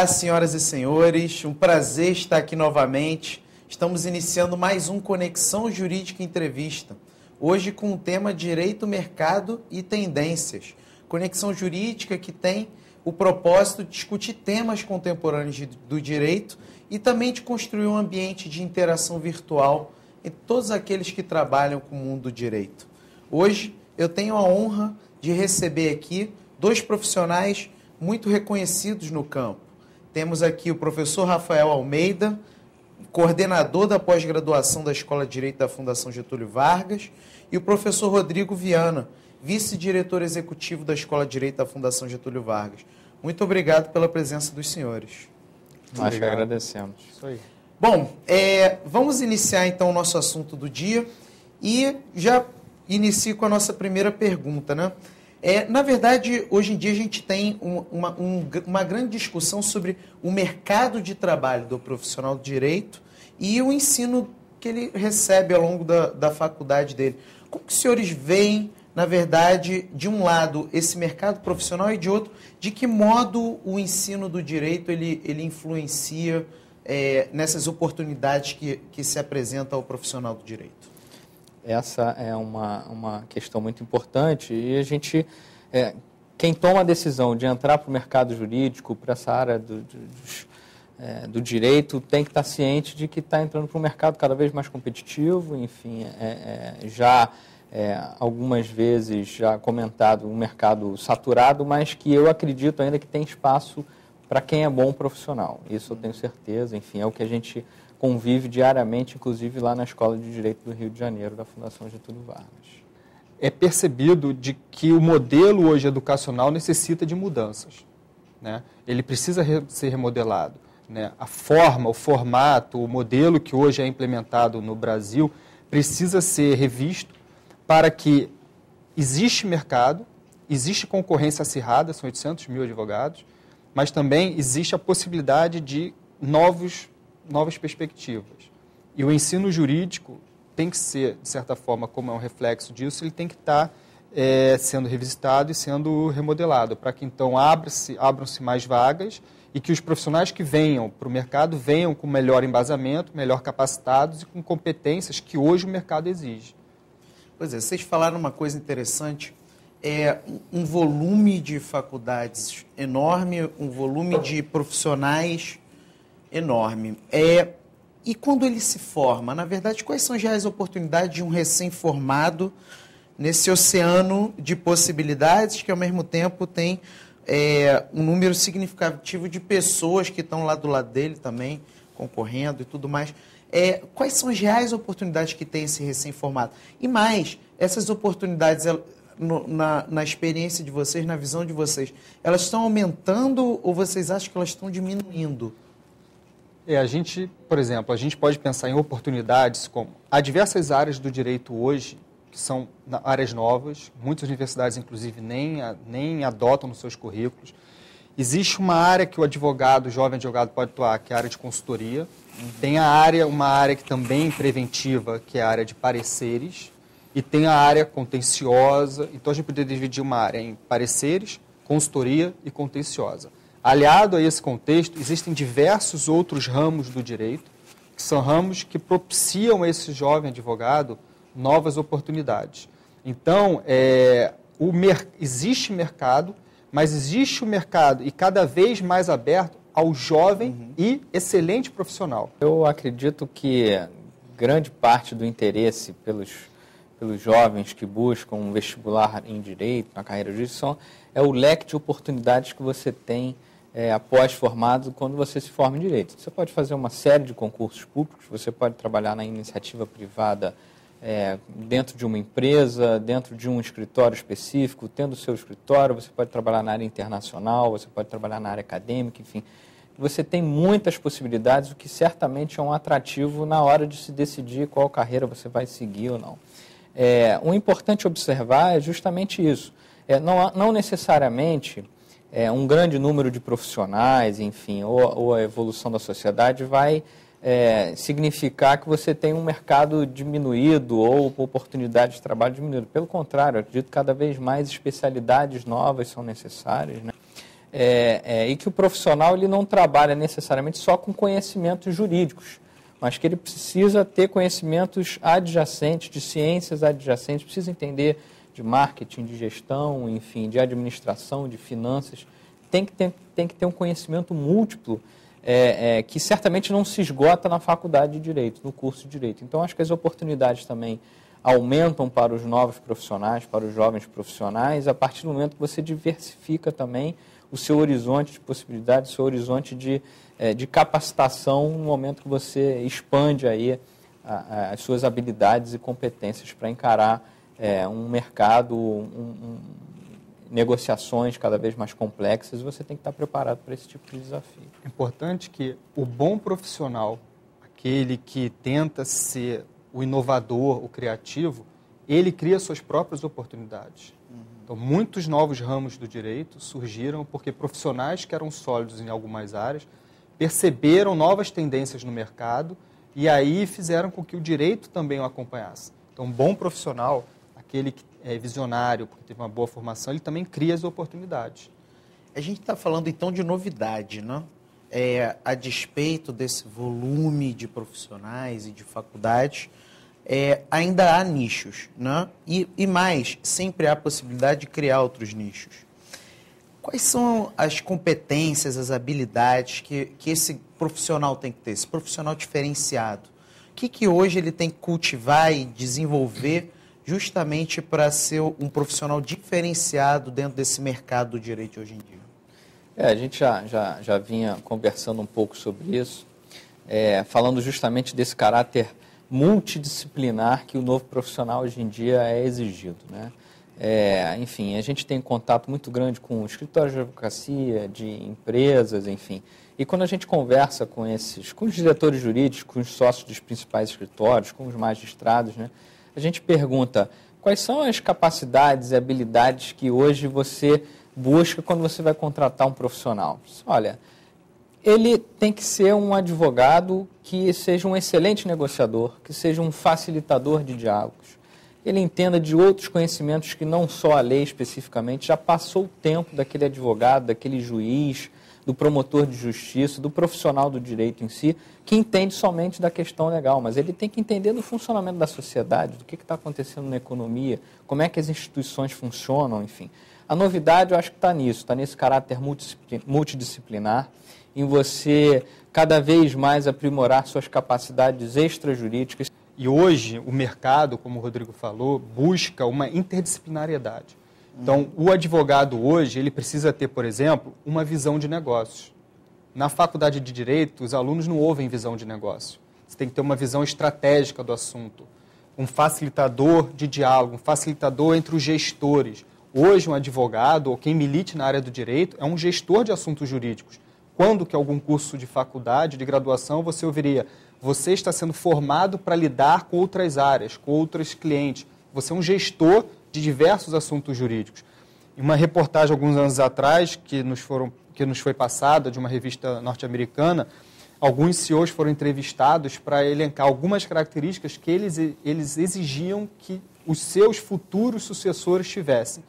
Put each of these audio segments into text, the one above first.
Olá, senhoras e senhores, um prazer estar aqui novamente. Estamos iniciando mais um Conexão Jurídica Entrevista, hoje com o tema Direito, Mercado e Tendências. Conexão Jurídica que tem o propósito de discutir temas contemporâneos do direito e também de construir um ambiente de interação virtual entre todos aqueles que trabalham com o mundo do direito. Hoje eu tenho a honra de receber aqui dois profissionais muito reconhecidos no campo. Temos aqui o professor Rafael Almeida, coordenador da pós-graduação da Escola de Direito da Fundação Getúlio Vargas, e o professor Rodrigo Viana, vice-diretor executivo da Escola de Direito da Fundação Getúlio Vargas. Muito obrigado pela presença dos senhores. Nós que agradecemos. Isso aí. Bom, vamos iniciar então o nosso assunto do dia e já inicio com a nossa primeira pergunta, né? Na verdade, hoje em dia a gente tem uma grande discussão sobre o mercado de trabalho do profissional de direito e o ensino que ele recebe ao longo da faculdade dele. Como que os senhores veem, na verdade, de um lado, esse mercado profissional e de outro, de que modo o ensino do direito ele influencia nessas oportunidades que se apresentam ao profissional do direito? Essa é uma questão muito importante e a gente, quem toma a decisão de entrar para o mercado jurídico, para essa área do direito, tem que estar ciente de que está entrando para um mercado cada vez mais competitivo, enfim, algumas vezes já comentado, um mercado saturado, mas que eu acredito ainda que tem espaço para quem é bom profissional. Isso eu tenho certeza, enfim, é o que a gente convive diariamente, inclusive lá na Escola de Direito do Rio de Janeiro, da Fundação Getúlio Vargas. É percebido de que o modelo hoje educacional necessita de mudanças, né? Ele precisa ser remodelado, né? A forma, o formato, o modelo que hoje é implementado no Brasil precisa ser revisto para que existe mercado, existe concorrência acirrada, são 800 mil advogados, mas também existe a possibilidade de novas perspectivas. E o ensino jurídico tem que ser, de certa forma, como é um reflexo disso, ele tem que estar sendo revisitado e sendo remodelado, para que então abram-se mais vagas e que os profissionais que venham para o mercado venham com melhor embasamento, melhor capacitados e com competências que hoje o mercado exige. Pois é, vocês falaram uma coisa interessante, um volume de faculdades enorme, um volume de profissionais enorme. E quando ele se forma, na verdade, quais são já as oportunidades de um recém-formado nesse oceano de possibilidades que, ao mesmo tempo, tem um número significativo de pessoas que estão lá do lado dele também, concorrendo e tudo mais. Quais são as reais oportunidades que tem esse recém-formado? E mais, essas oportunidades, na experiência de vocês, na visão de vocês, elas estão aumentando ou vocês acham que elas estão diminuindo? A gente, por exemplo, a gente pode pensar em oportunidades como... Há diversas áreas do direito hoje que são áreas novas, muitas universidades, inclusive, nem adotam nos seus currículos. Existe uma área que o jovem advogado pode atuar, que é a área de consultoria. Tem uma área que também é preventiva, que é a área de pareceres. E tem a área contenciosa. Então, a gente poderia dividir uma área em pareceres, consultoria e contenciosa. Aliado a esse contexto, existem diversos outros ramos do direito, que são ramos que propiciam a esse jovem advogado novas oportunidades. Então, existe mercado, mas existe o mercado e cada vez mais aberto ao jovem e excelente profissional. Eu acredito que grande parte do interesse pelos jovens que buscam um vestibular em direito, na carreira de justiça, é o leque de oportunidades que você tem após formado, quando você se forma em direito. Você pode fazer uma série de concursos públicos, você pode trabalhar na iniciativa privada dentro de uma empresa, dentro de um escritório específico, tendo o seu escritório, você pode trabalhar na área internacional, você pode trabalhar na área acadêmica, enfim. Você tem muitas possibilidades, o que certamente é um atrativo na hora de se decidir qual carreira você vai seguir ou não. O importante observar é justamente isso. Não necessariamente um grande número de profissionais, enfim, ou a evolução da sociedade vai significar que você tem um mercado diminuído ou oportunidade de trabalho diminuído. Pelo contrário, eu acredito que cada vez mais especialidades novas são necessárias, né? e que o profissional ele não trabalha necessariamente só com conhecimentos jurídicos, mas que ele precisa ter conhecimentos adjacentes, de ciências adjacentes, precisa entender de marketing, de gestão, enfim, de administração, de finanças. Tem que ter um conhecimento múltiplo que certamente não se esgota na faculdade de Direito, no curso de Direito. Então, acho que as oportunidades também aumentam para os novos profissionais, para os jovens profissionais, a partir do momento que você diversifica também o seu horizonte de possibilidades, o seu horizonte de capacitação no momento que você expande aí as suas habilidades e competências para encarar um mercado, negociações cada vez mais complexas, e você tem que estar preparado para esse tipo de desafio. É importante que o bom profissional, aquele que tenta ser o inovador, o criativo, ele cria suas próprias oportunidades. Então, muitos novos ramos do direito surgiram porque profissionais que eram sólidos em algumas áreas perceberam novas tendências no mercado e aí fizeram com que o direito também o acompanhasse. Então, um bom profissional, aquele que é visionário, porque teve uma boa formação, ele também cria as oportunidades. A gente está falando, então, de novidade, né? A despeito desse volume de profissionais e de faculdades, ainda há nichos, né? E mais, sempre há a possibilidade de criar outros nichos. Quais são as competências, as habilidades que esse profissional tem que ter, esse profissional diferenciado? O que hoje ele tem que cultivar e desenvolver justamente para ser um profissional diferenciado dentro desse mercado do direito hoje em dia? A gente já vinha conversando um pouco sobre isso, falando justamente desse caráter multidisciplinar que o novo profissional hoje em dia é exigido, né? Enfim, a gente tem contato muito grande com escritórios de advocacia, de empresas, enfim. E quando a gente conversa com os diretores jurídicos, com os sócios dos principais escritórios, com os magistrados, né, a gente pergunta quais são as capacidades e habilidades que hoje você busca quando você vai contratar um profissional. Olha, ele tem que ser um advogado que seja um excelente negociador, que seja um facilitador de diálogos. Ele entenda de outros conhecimentos que não só a lei especificamente, já passou o tempo daquele advogado, daquele juiz, do promotor de justiça, do profissional do direito em si, que entende somente da questão legal, mas ele tem que entender do funcionamento da sociedade, do que está acontecendo na economia, como é que as instituições funcionam, enfim. A novidade, eu acho que está nisso, está nesse caráter multidisciplinar, em você cada vez mais aprimorar suas capacidades extrajurídicas. E hoje o mercado, como o Rodrigo falou, busca uma interdisciplinariedade. Então, o advogado hoje, ele precisa ter, por exemplo, uma visão de negócios. Na faculdade de Direito, os alunos não ouvem visão de negócio. Você tem que ter uma visão estratégica do assunto. Um facilitador de diálogo, um facilitador entre os gestores. Hoje, um advogado, ou quem milite na área do direito, é um gestor de assuntos jurídicos. Quando que algum curso de faculdade, de graduação, você ouviria: você está sendo formado para lidar com outras áreas, com outros clientes. Você é um gestor de diversos assuntos jurídicos. Em uma reportagem, alguns anos atrás, que nos foi passada, de uma revista norte-americana, alguns CEOs foram entrevistados para elencar algumas características que eles exigiam que os seus futuros sucessores tivessem.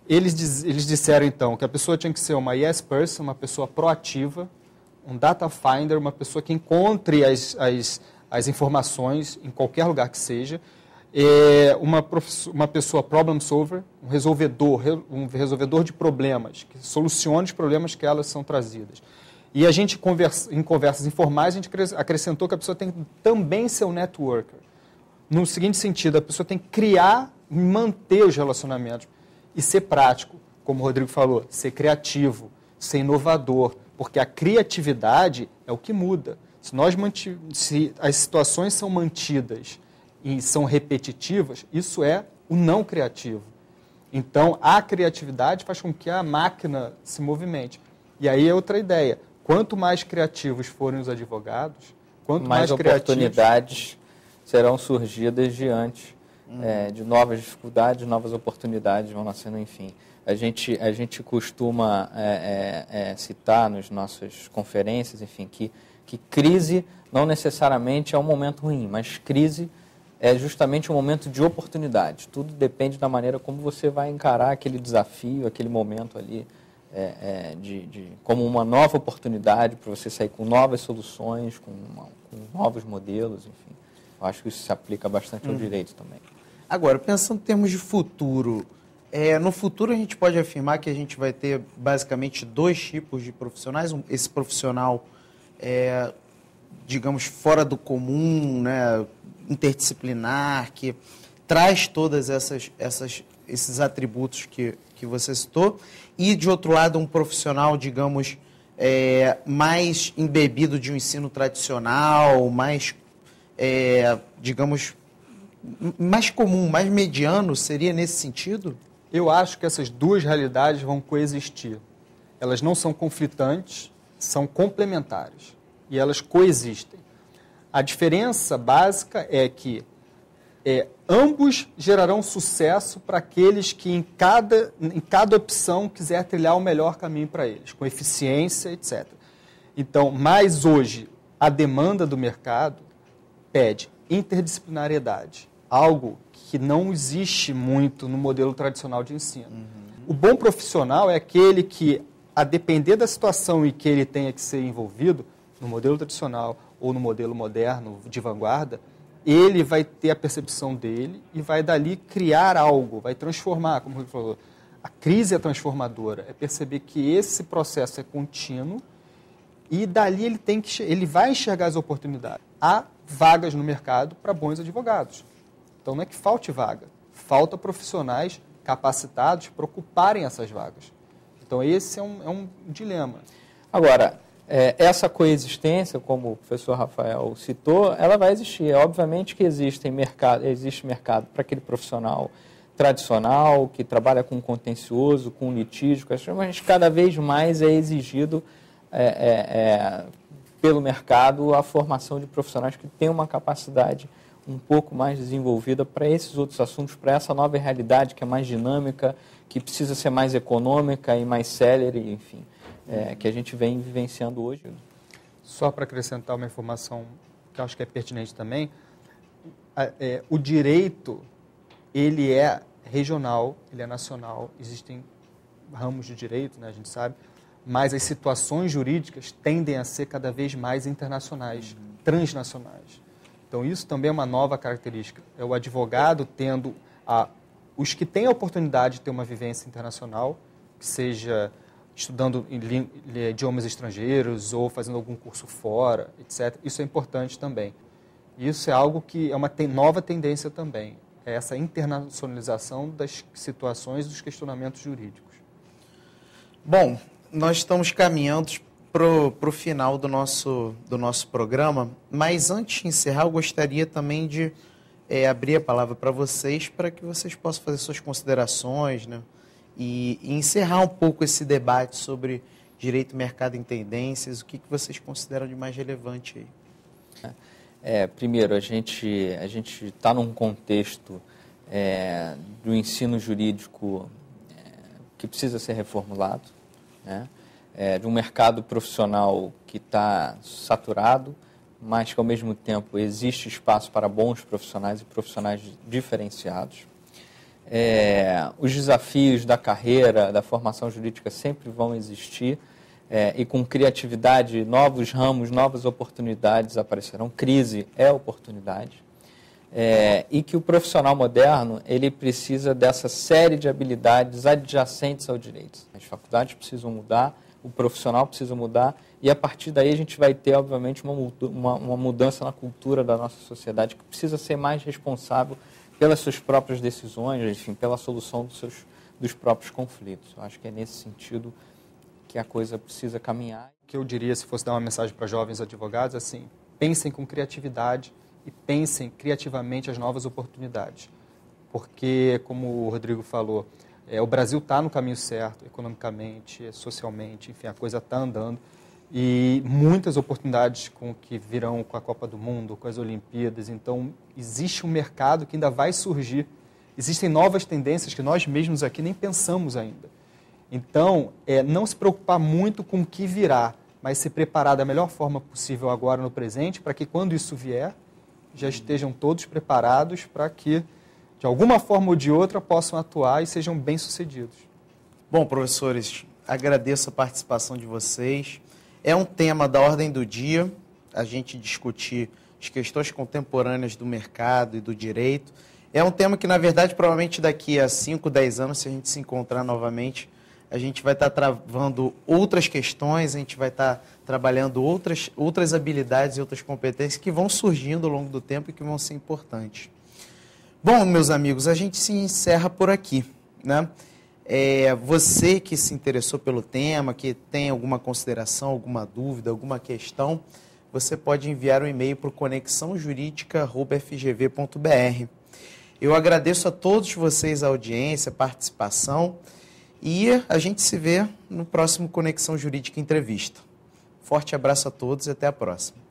Eles disseram, então, que a pessoa tinha que ser uma yes person, uma pessoa proativa, um data finder, uma pessoa que encontre as informações em qualquer lugar que seja, uma pessoa problem solver, um resolvedor de problemas, que solucione os problemas que elas são trazidas. E a gente, em conversas informais, a gente acrescentou que a pessoa tem que também ser um networker. No seguinte sentido, a pessoa tem que criar e manter os relacionamentos e ser prático, como o Rodrigo falou, ser criativo, ser inovador, porque a criatividade é o que muda. Se as situações são mantidas e são repetitivas, isso é o não criativo. Então, a criatividade faz com que a máquina se movimente. E aí é outra ideia. Quanto mais criativos forem os advogados, quanto mais oportunidades serão surgidas diante de novas dificuldades, novas oportunidades vão nascendo, enfim. A gente costuma citar nas nossas conferências, enfim, que crise não necessariamente é um momento ruim, mas crise é justamente um momento de oportunidade. Tudo depende da maneira como você vai encarar aquele desafio, aquele momento ali como uma nova oportunidade para você sair com novas soluções, com novos modelos, enfim. Eu acho que isso se aplica bastante ao direito também. Agora, pensando em termos de futuro, no futuro a gente pode afirmar que a gente vai ter basicamente dois tipos de profissionais. Esse profissional, digamos, fora do comum, né, interdisciplinar, que traz todas esses atributos que você citou, e, de outro lado, um profissional, digamos, mais embebido de um ensino tradicional, mais, digamos, mais comum, mais mediano, seria nesse sentido? Eu acho que essas duas realidades vão coexistir. Elas não são conflitantes, são complementares, e elas coexistem. A diferença básica é que ambos gerarão sucesso para aqueles que em cada opção quiser trilhar o melhor caminho para eles, com eficiência, etc. Então, mas hoje, a demanda do mercado pede interdisciplinariedade, algo que não existe muito no modelo tradicional de ensino. O bom profissional é aquele que, a depender da situação em que ele tenha que ser envolvido, no modelo tradicional ou no modelo moderno de vanguarda, ele vai ter a percepção dele e vai dali criar algo, vai transformar, como o Rodrigo falou. A crise é transformadora, é perceber que esse processo é contínuo e dali ele vai enxergar as oportunidades. Há vagas no mercado para bons advogados. Então não é que falte vaga, falta profissionais capacitados para ocuparem essas vagas. Então esse é um dilema. Agora, essa coexistência, como o professor Rafael citou, ela vai existir. É obviamente que existe mercado para aquele profissional tradicional, que trabalha com contencioso, com litígio, mas cada vez mais é exigido pelo mercado a formação de profissionais que têm uma capacidade um pouco mais desenvolvida para esses outros assuntos, para essa nova realidade que é mais dinâmica, que precisa ser mais econômica e mais célere, enfim, que a gente vem vivenciando hoje. Só para acrescentar uma informação que eu acho que é pertinente também, o direito, ele é regional, ele é nacional, existem ramos de direito, né, a gente sabe, mas as situações jurídicas tendem a ser cada vez mais internacionais, transnacionais. Então, isso também é uma nova característica. É o advogado tendo os que têm a oportunidade de ter uma vivência internacional, que seja estudando idiomas estrangeiros ou fazendo algum curso fora, etc. Isso é importante também. Isso é algo que é uma nova tendência também. É essa internacionalização das situações, dos questionamentos jurídicos. Bom, nós estamos caminhando para o final do nosso programa, mas antes de encerrar, eu gostaria também de abrir a palavra para vocês, para que vocês possam fazer suas considerações, né? E encerrar um pouco esse debate sobre direito, mercado e tendências. O que vocês consideram de mais relevante aí? Primeiro, a gente está num contexto do ensino jurídico que precisa ser reformulado, né? De um mercado profissional que está saturado, mas que, ao mesmo tempo, existe espaço para bons profissionais e profissionais diferenciados. Os desafios da carreira, da formação jurídica sempre vão existir, e com criatividade, novos ramos, novas oportunidades aparecerão. Crise é oportunidade. E que o profissional moderno, ele precisa dessa série de habilidades adjacentes ao direito. As faculdades precisam mudar, o profissional precisa mudar, e a partir daí a gente vai ter, obviamente, uma mudança na cultura da nossa sociedade, que precisa ser mais responsável pelas suas próprias decisões, enfim, pela solução dos próprios conflitos. Eu acho que é nesse sentido que a coisa precisa caminhar. O que eu diria, se fosse dar uma mensagem para jovens advogados, assim, pensem com criatividade e pensem criativamente as novas oportunidades. Porque, como o Rodrigo falou, o Brasil está no caminho certo, economicamente, socialmente, enfim, a coisa está andando. E muitas oportunidades que virão com a Copa do Mundo, com as Olimpíadas. Então, existe um mercado que ainda vai surgir. Existem novas tendências que nós mesmos aqui nem pensamos ainda. Então, não se preocupar muito com o que virá, mas se preparar da melhor forma possível agora no presente, para que quando isso vier, já estejam todos preparados para que, de alguma forma ou de outra, possam atuar e sejam bem-sucedidos. Bom, professores, agradeço a participação de vocês. É um tema da ordem do dia, a gente discutir as questões contemporâneas do mercado e do direito. É um tema que, na verdade, provavelmente daqui a 5, 10 anos, se a gente se encontrar novamente, a gente vai estar travando outras questões, a gente vai estar trabalhando outras habilidades e outras competências que vão surgindo ao longo do tempo e que vão ser importantes. Bom, meus amigos, a gente se encerra por aqui, né? Você que se interessou pelo tema, que tem alguma consideração, alguma dúvida, alguma questão, você pode enviar um e-mail para o conexãojuridica@fgv.br. Eu agradeço a todos vocês a audiência, a participação e a gente se vê no próximo Conexão Jurídica Entrevista. Forte abraço a todos e até a próxima.